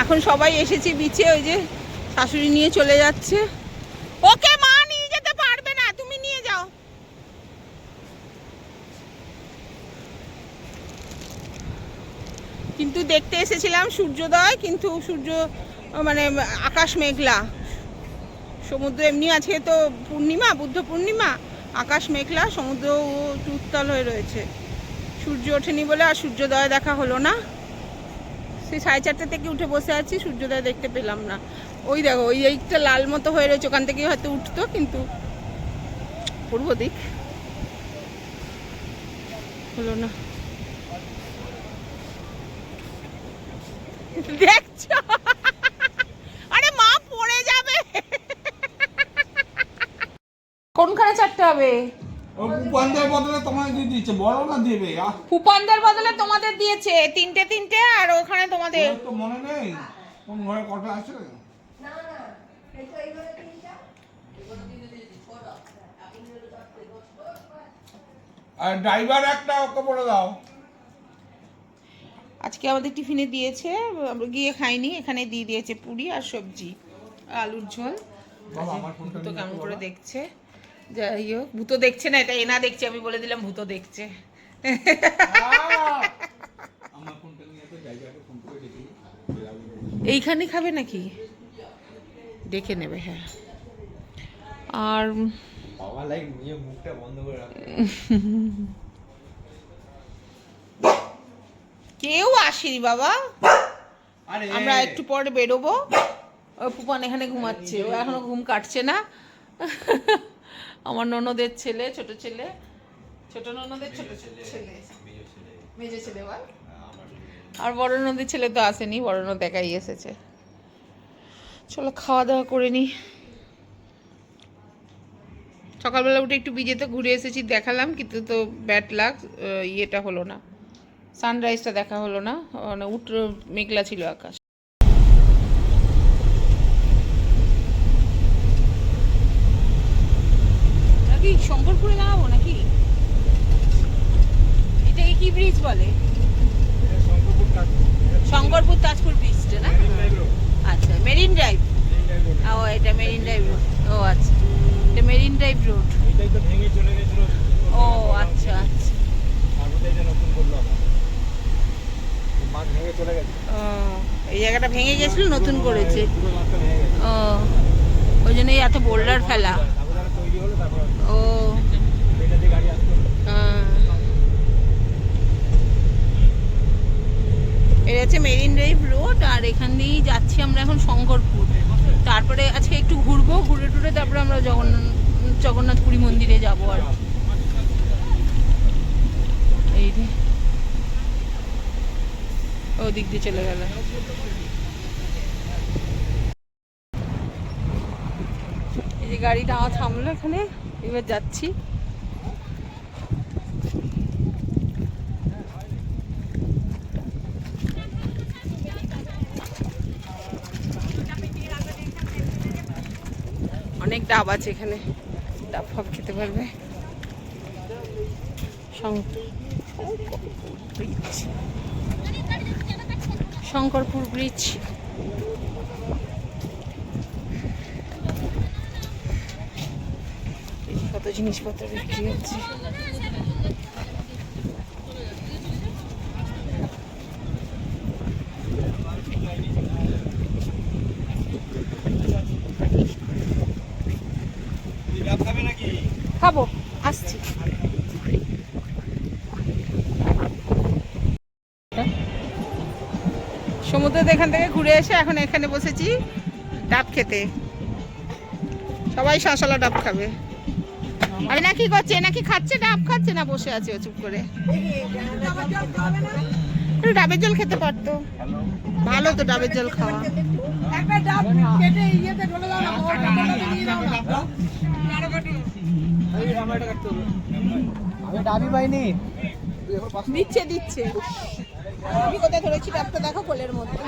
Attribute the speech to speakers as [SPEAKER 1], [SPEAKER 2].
[SPEAKER 1] এখন সবাই এসেছে বিচে, ওই যে শাশুড়ি নিয়ে চলে যাচ্ছে। ওকে মা নিয়ে যেতে পারবে না, তুমি নিয়ে যাও। কিন্তু দেখতে এসেছিলাম সূর্যোদয়, কিন্তু সূর্য মানে আকাশ মেঘলা, সমুদ্র এমনি আজকে তো পূর্ণিমা, বুদ্ধ পূর্ণিমা, আকাশ মেঘলা, সমুদ্র উত্তাল হয়ে রয়েছে। সূর্য ওঠেনি বলে আর সূর্যোদয় দেখা হলো না। সেই 4:30 থেকে উঠে বসে আছি, সূর্যোদয় দেখতে পেলাম না। ওই দেখো ওই দিকটা লাল মতো হয়ে রয়েছে, ওখান থেকে হয়তো উঠতো, কিন্তু পূর্ব দিক হলো না। দেখছো? আরে মা পড়ে যাবে। কোনখানে চারটে হবে?
[SPEAKER 2] ফুপানদের বদলে তোমায় দিয়ে দিয়েছে, বড় না দেবে?
[SPEAKER 1] ফুপানদের বদলে তোমাদের দিয়েছে তিনটে, আর ওখানে তোমাদের
[SPEAKER 2] তো মনে নেই কোন ঘরে কটা আছে। আর ড্রাইভার একটা ওকে বলে দাও।
[SPEAKER 1] আজকে আমাদের টিফিনে দিয়েছে, আমরা গিয়ে খাইনি, এখানে দিয়ে দিয়েছে পুরি আর সবজি, আলুর ঝোল। ভূত কেমন করে দেখছে, যাই হোক ভূত দেখছে না, এটা এনা দেখছে, আমি বলে দিলাম ভূত দেখছে। এইখানে খাবে নাকি? ডেকে নেবে, হ্যাঁ। আর কেউ আসেনি বাবা, আমরা একটু পরে বেরোবো। ফুপান এখানে ঘুমাচ্ছে, ও এখনো ঘুম কাটছে না। আমার ননদের ছেলে, ছোট ছেলে, ছোট ননদের ছোট ছেলে, মেজো ছেলে বল। আর বড় নদীর ছেলে তো আসেনি, বড় নদ একাই এসেছে। চলো খাওয়া দাওয়া করে নি। সকালবেলা উঠে একটু বিজেতে ঘুরে এসেছি, দেখালাম, কিন্তু তো ব্যাড লাক, ইয়েটা হলো না, সানরাইজটা দেখা হলো না, মানে মেঘলা ছিল আকাশ। নাকি শঙ্করপুরে দাঁড়াবো নাকি? এটাকে কি ব্রিজ বলে? শঙ্করপুর তাজপুর ব্রিজটা না? আচ্ছা, মেরিন ড্রাইভ। ও এটা মেরিন ড্রাইভ রোড। ও আচ্ছা, এটা মেরিন ড্রাইভ রোড। ও আচ্ছা আচ্ছা। এই জায়গাটা ভেঙে গেছিল, নতুন করেছে। ও ওই জন্যই এত বোল্ডার ফেলা। ও এটা হচ্ছে মেরিন ড্রাইভ রোড, আর এখান দিয়েই যাচ্ছি আমরা এখন শঙ্করপুর। তারপরে আজকে একটু ঘুরবো, ঘুরে টুরে তারপরে আমরা জগন্নাথপুরী মন্দিরে যাবো। আর এই যে ওদিক দিয়ে চলে গেল। এই যে গাড়িটা আমার থামলো এখানে, এবার যাচ্ছি। অনেক ডাব আছে এখানে, ডাব ফাব খেতে পারবে। শঙ্করপুর ব্রিজ। কত জিনিসপত্র বিক্রি হচ্ছে। খাবো, আসছি। সমুদ্রে এখান থেকে ঘুরে এসে এখন এখানে বসেছি ডাব খেতে। সবাই শাঁসওয়ালা ডাব খাবে। আর না কি করছে, নাকি খাচ্ছে, ডাব খাচ্ছে না, বসে আছে ও চুপ করে। ডাবের জল খেতে পারতো, ভালো তো ডাবের জল খাওয়া। দিচ্ছে দিচ্ছে। আমি কোথায় ধরেছি ডাবটা, দেখো কোলের মধ্যে।